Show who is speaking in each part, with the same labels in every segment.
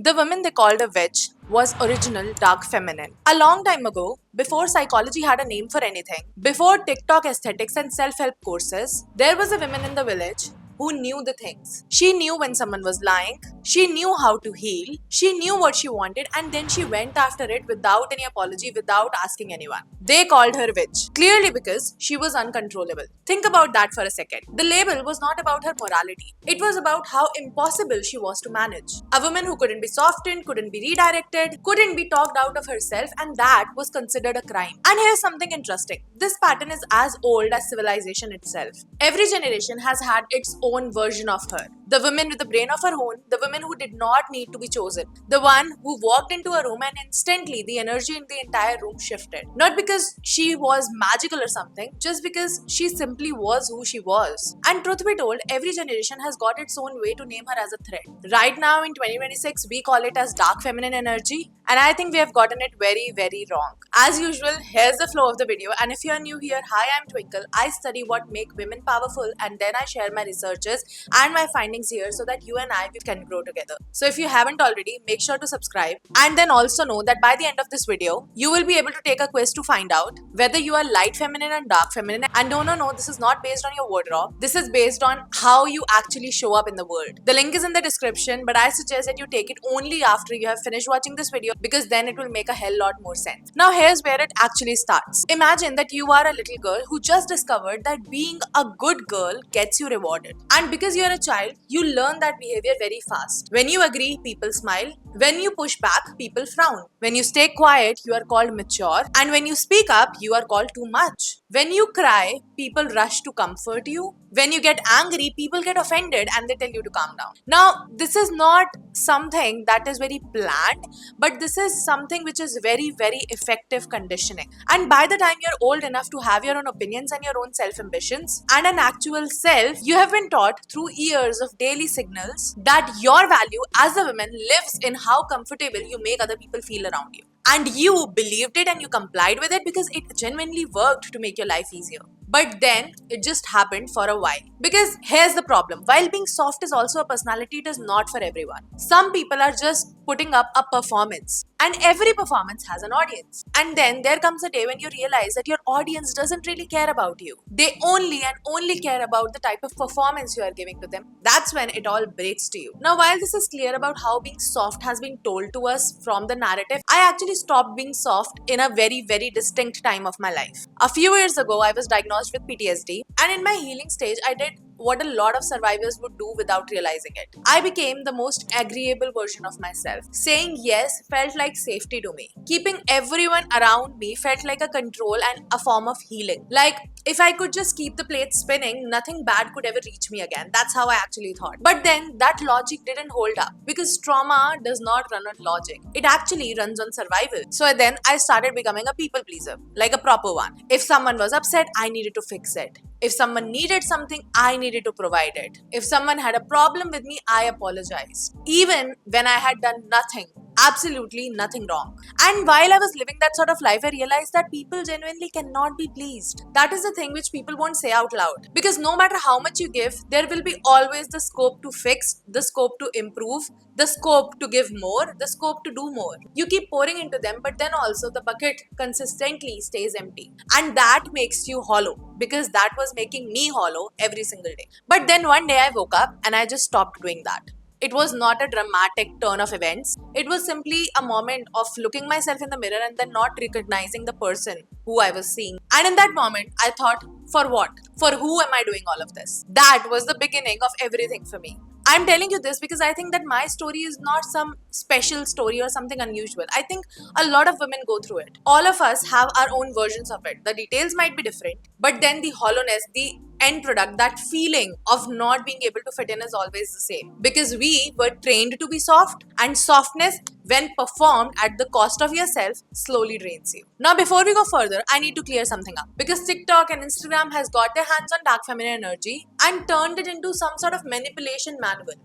Speaker 1: The woman they called a witch was original dark feminine. A long time ago, before psychology had a name for anything, before TikTok aesthetics and self-help courses, there was a woman in the village who knew the things. She knew when someone was lying, she knew how to heal, she knew what she wanted, and then she went after it without any apology, without asking anyone. They called her witch, clearly because she was uncontrollable. Think about that for a second. The label was not about her morality, it was about how impossible she was to manage. A woman who couldn't be softened, couldn't be redirected, couldn't be talked out of herself, and that was considered a crime. And here's something interesting, this pattern is as old as civilization itself. Every generation has had its own version of her. The woman with the brain of her own, the woman who did not need to be chosen, the one who walked into a room and instantly the energy in the entire room shifted. Not because she was magical or something, just because she simply was who she was. And truth be told, every generation has got its own way to name her as a threat. Right now in 2026, we call it as dark feminine energy, and I think we have gotten it very, very wrong. As usual, here's the flow of the video, and if you're new here, hi, I'm Twinkle. I study what make women powerful, and then I share my researches and my findings here so that you and I we can grow together. So if you haven't already, make sure to subscribe, and then also know that by the end of this video, you will be able to take a quiz to find out whether you are light feminine and dark feminine. And no, this is not based on your wardrobe. This is based on how you actually show up in the world. The link is in the description, but I suggest that you take it only after you have finished watching this video, because then it will make a hell lot more sense. Now here's where it actually starts. Imagine that you are a little girl who just discovered that being a good girl gets you rewarded. And because you're a child, you learn that behavior very fast. When you agree, people smile. When you push back, people frown. When you stay quiet, you are called mature. And when you speak up, you are called too much. When you cry, people rush to comfort you. When you get angry, people get offended and they tell you to calm down. Now, this is not something that is very planned, but this is something which is very, very effective conditioning. And by the time you're old enough to have your own opinions and your own self-ambitions and an actual self, you have been taught through years of daily signals that your value as a woman lives in how comfortable you make other people feel around you. And you believed it and you complied with it because it genuinely worked to make your life easier. But then it just happened for a while. Because here's the problem. While being soft is also a personality, it is not for everyone. Some people are just putting up a performance. And every performance has an audience. And then there comes a day when you realize that your audience doesn't really care about you. They only and only care about the type of performance you are giving to them. That's when it all breaks to you. Now, while this is clear about how being soft has been told to us from the narrative, I actually stopped being soft in a very, very distinct time of my life. A few years ago, I was diagnosed with PTSD, and in my healing stage, I did what a lot of survivors would do without realizing it. I became the most agreeable version of myself. Saying yes felt like safety to me. Keeping everyone around me felt like a control and a form of healing. Like, if I could just keep the plate spinning, nothing bad could ever reach me again. That's how I actually thought. But then that logic didn't hold up, because trauma does not run on logic. It actually runs on survival. So then I started becoming a people pleaser, like a proper one. If someone was upset, I needed to fix it. If someone needed something, I needed to provide it. If someone had a problem with me, I apologized. Even when I had done nothing, absolutely nothing wrong. And while I was living that sort of life, I realized that people genuinely cannot be pleased. That is the thing which people won't say out loud. Because no matter how much you give, there will be always the scope to fix, the scope to improve, the scope to give more, the scope to do more. You keep pouring into them, but then also the bucket consistently stays empty. And that makes you hollow, because that was making me hollow every single day. But then one day I woke up and I just stopped doing that. It was not a dramatic turn of events. It was simply a moment of looking myself in the mirror and then not recognizing the person who I was seeing. And in that moment, I thought, for what? For who am I doing all of this? That was the beginning of everything for me. I'm telling you this because I think that my story is not some special story or something unusual. I think a lot of women go through it. All of us have our own versions of it. The details might be different, but then the hollowness, the end product, that feeling of not being able to fit in is always the same. Because we were trained to be soft, and softness, when performed at the cost of yourself, slowly drains you. Now, before we go further, I need to clear something up. Because TikTok and Instagram has got their hands on dark feminine energy and turned it into some sort of manipulation manual.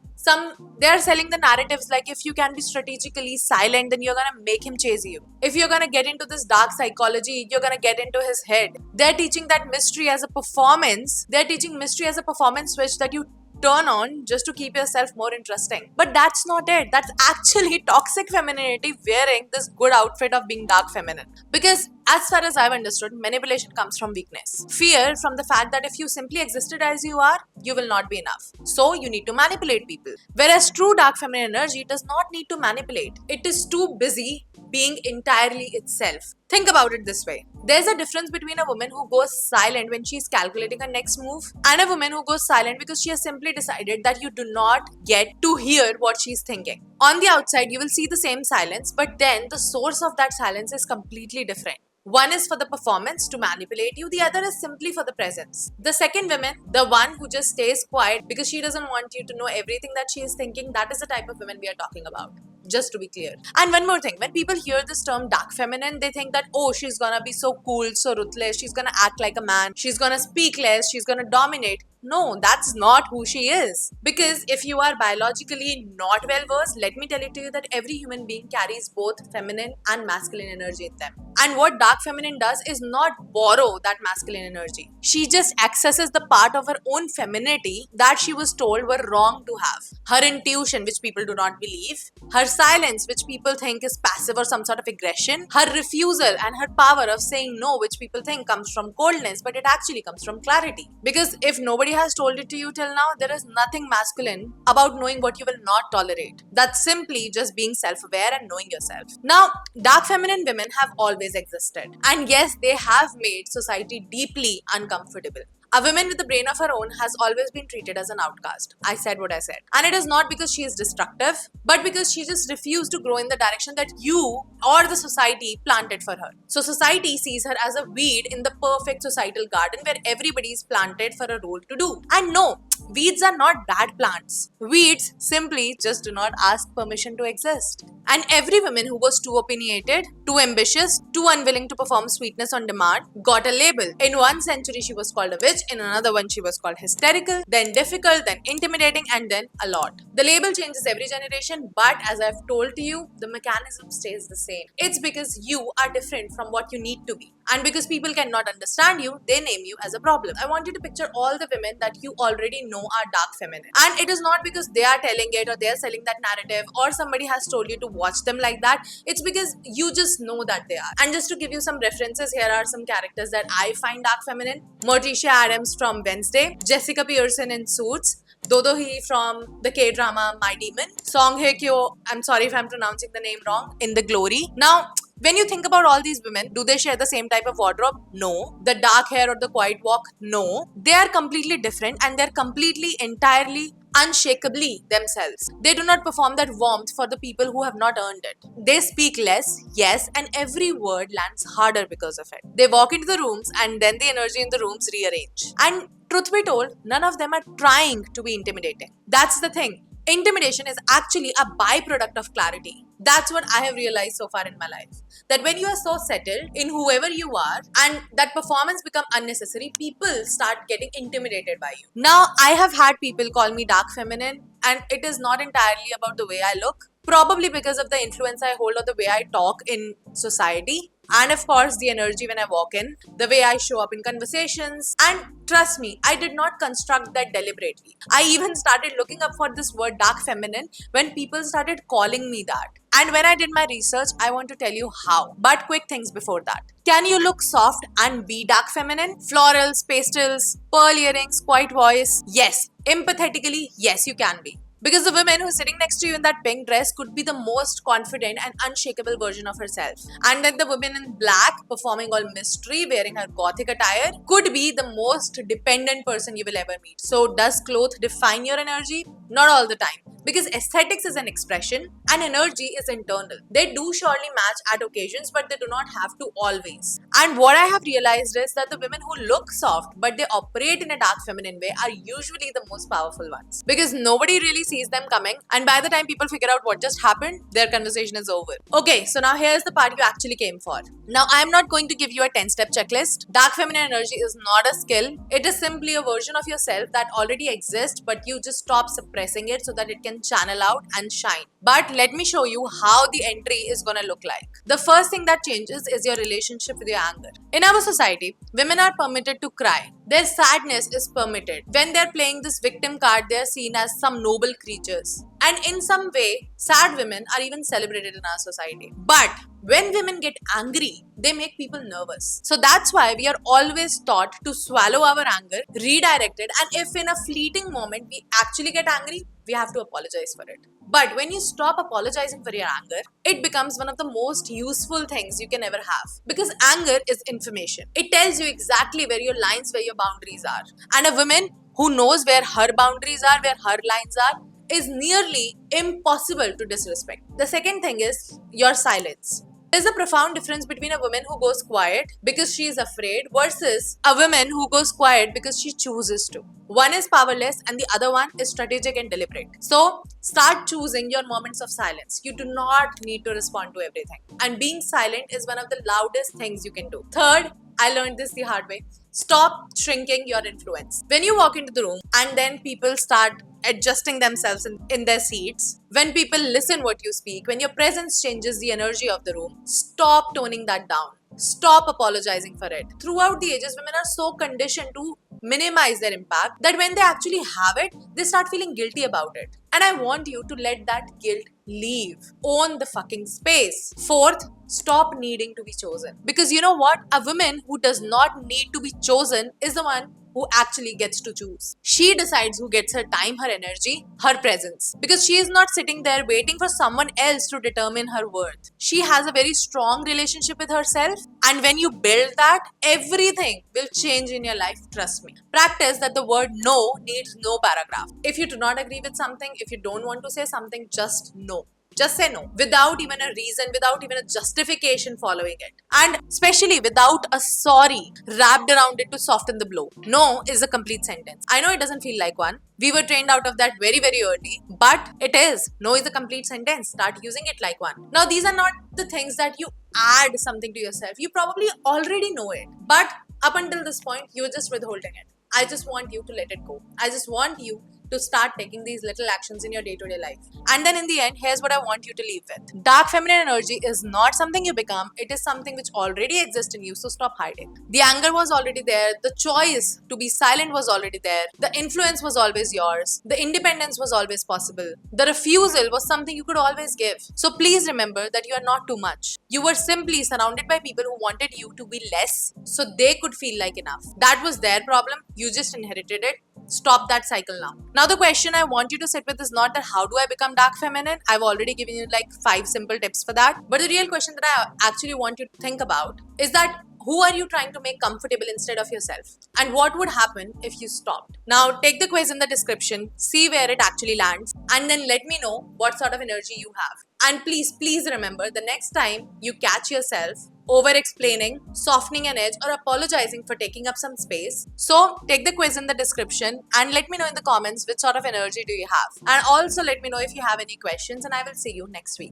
Speaker 1: They're selling the narratives like, if you can be strategically silent, then you're gonna make him chase you. If you're gonna get into this dark psychology, you're gonna get into his head. They're teaching that mystery as a performance. They're teaching mystery as a performance switch that you turn on just to keep yourself more interesting. But that's not it. That's actually toxic femininity wearing this good outfit of being dark feminine. Because as far as I've understood, manipulation comes from weakness. Fear from the fact that if you simply existed as you are, you will not be enough. So you need to manipulate people. Whereas true dark feminine energy does not need to manipulate. It is too busy being entirely itself. Think about it this way. There's a difference between a woman who goes silent when she's calculating her next move and a woman who goes silent because she has simply decided that you do not get to hear what she's thinking. On the outside, you will see the same silence, but then the source of that silence is completely different. One is for the performance to manipulate you, the other is simply for the presence. The second woman, the one who just stays quiet because she doesn't want you to know everything that she is thinking, that is the type of women we are talking about. Just to be clear. And one more thing, when people hear this term dark feminine, they think that, oh, she's gonna be so cool, so ruthless, she's gonna act like a man, she's gonna speak less, she's gonna dominate. No, that's not who she is. Because if you are biologically not well versed, let me tell it to you that every human being carries both feminine and masculine energy in them. And what dark feminine does is not borrow that masculine energy. She just accesses the part of her own femininity that she was told were wrong to have. Her intuition, which people do not believe, her silence, which people think is passive or some sort of aggression, her refusal and her power of saying no, which people think comes from coldness, but it actually comes from clarity. Because if nobody has told it to you till now, there is nothing masculine about knowing what you will not tolerate. That's simply just being self-aware and knowing yourself. Now, dark feminine women have always existed. And yes, they have made society deeply uncomfortable. A woman with a brain of her own has always been treated as an outcast. I said what I said. And it is not because she is destructive, but because she just refused to grow in the direction that you or the society planted for her. So society sees her as a weed in the perfect societal garden where everybody is planted for a role to do. And no, weeds are not bad plants. Weeds simply just do not ask permission to exist. And every woman who was too opinionated, too ambitious, too unwilling to perform sweetness on demand got a label. In one century, she was called a witch. In another one, she was called hysterical, then difficult, then intimidating, and then a lot. The label changes every generation, but as I've told to you, the mechanism stays the same. It's because you are different from what you need to be. And because people cannot understand you, they name you as a problem. I want you to picture all the women that you already know are dark feminine. And it is not because they are telling it or they are selling that narrative or somebody has told you to watch them like that. It's because you just know that they are. And just to give you some references, here are some characters that I find dark feminine. Morticia Adams from Wednesday, Jessica Pearson in Suits, Dodo Hee from the K-drama My Demon, Song Hye Kyo, I'm sorry if I'm pronouncing the name wrong, in The Glory. Now, when you think about all these women, do they share the same type of wardrobe? No. The dark hair or the quiet walk? No. They are completely different and they're completely, entirely, unshakably themselves. They do not perform that warmth for the people who have not earned it. They speak less, yes, and every word lands harder because of it. They walk into the rooms and then the energy in the rooms rearrange. And truth be told, none of them are trying to be intimidating. That's the thing. Intimidation is actually a byproduct of clarity. That's what I have realized so far in my life. That when you are so settled in whoever you are and that performance become unnecessary, people start getting intimidated by you. Now, I have had people call me dark feminine and it is not entirely about the way I look. Probably because of the influence I hold or the way I talk in society. And of course, the energy when I walk in, the way I show up in conversations. And trust me, I did not construct that deliberately. I even started looking up for this word dark feminine when people started calling me that. And when I did my research, I want to tell you how. But quick things before that. Can you look soft and be dark feminine? Florals, pastels, pearl earrings, quiet voice? Yes. Empathetically, yes, you can be. Because the woman who's sitting next to you in that pink dress could be the most confident and unshakable version of herself. And then the woman in black, performing all mystery, wearing her gothic attire, could be the most dependent person you will ever meet. So does clothes define your energy? Not all the time. Because aesthetics is an expression and energy is internal. They do surely match at occasions, but they do not have to always. And what I have realized is that the women who look soft but they operate in a dark feminine way are usually the most powerful ones. Because nobody really sees them coming, and by the time people figure out what just happened, their conversation is over. Okay, so now here's the part you actually came for. Now, I'm not going to give you a 10-step checklist. Dark feminine energy is not a skill. It is simply a version of yourself that already exists, but you just stop suppressing it so that it can channel out and shine. But let me show you how the entry is gonna look like. The first thing that changes is your relationship with your anger. In our society, women are permitted to cry. Their sadness is permitted. When they're playing this victim card, they're seen as some noble creatures. And in some way, sad women are even celebrated in our society. But when women get angry, they make people nervous. So that's why we are always taught to swallow our anger, redirect it, and if in a fleeting moment we actually get angry, we have to apologize for it. But when you stop apologizing for your anger, it becomes one of the most useful things you can ever have. Because anger is information. It tells you exactly where your lines, where your boundaries are. And a woman who knows where her boundaries are, where her lines are, is nearly impossible to disrespect. The second thing is your silence. There's a profound difference between a woman who goes quiet because she is afraid versus a woman who goes quiet because she chooses to. One is powerless and the other one is strategic and deliberate. So start choosing your moments of silence. You do not need to respond to everything. And being silent is one of the loudest things you can do. Third, I learned this the hard way. Stop shrinking your influence. When you walk into the room and then people start adjusting themselves in their seats, when people listen what you speak, when your presence changes the energy of the room, stop toning that down. Stop apologizing for it. Throughout the ages, women are so conditioned to minimize their impact that when they actually have it, they start feeling guilty about it. And I want you to let that guilt leave. Own the fucking space. Fourth, stop needing to be chosen. Because you know what? A woman who does not need to be chosen is the one who actually gets to choose. She decides who gets her time, her energy, her presence. Because she is not sitting there waiting for someone else to determine her worth. She has a very strong relationship with herself. And when you build that, everything will change in your life. Trust me. Practice that the word no needs no paragraph. If you do not agree with something, if you don't want to say something, just no. Just say no without even a reason, without even a justification following it. And especially without a sorry wrapped around it to soften the blow. No is a complete sentence. I know it doesn't feel like one. We were trained out of that very, very early, but it is. No is a complete sentence. Start using it like one. Now, these are not the things that you add something to yourself. You probably already know it. But up until this point, you're just withholding it. I just want you to let it go. I just want you to start taking these little actions in your day-to-day life. And then in the end, here's what I want you to leave with. Dark feminine energy is not something you become, it is something which already exists in you, so stop hiding. The anger was already there, the choice to be silent was already there, the influence was always yours, the independence was always possible, the refusal was something you could always give. So please remember that you are not too much. You were simply surrounded by people who wanted you to be less so they could feel like enough. That was their problem, you just inherited it. Stop that cycle now. Now the question I want you to sit with is not that how do I become dark feminine? I've already given you like 5 simple tips for that. But the real question that I actually want you to think about is that who are you trying to make comfortable instead of yourself? And what would happen if you stopped? Now take the quiz in the description, see where it actually lands, and then let me know what sort of energy you have. And please remember the next time you catch yourself over explaining, softening an edge, or apologizing for taking up some space. So take the quiz in the description and let me know in the comments which sort of energy do you have. And also let me know if you have any questions, and I will see you next week.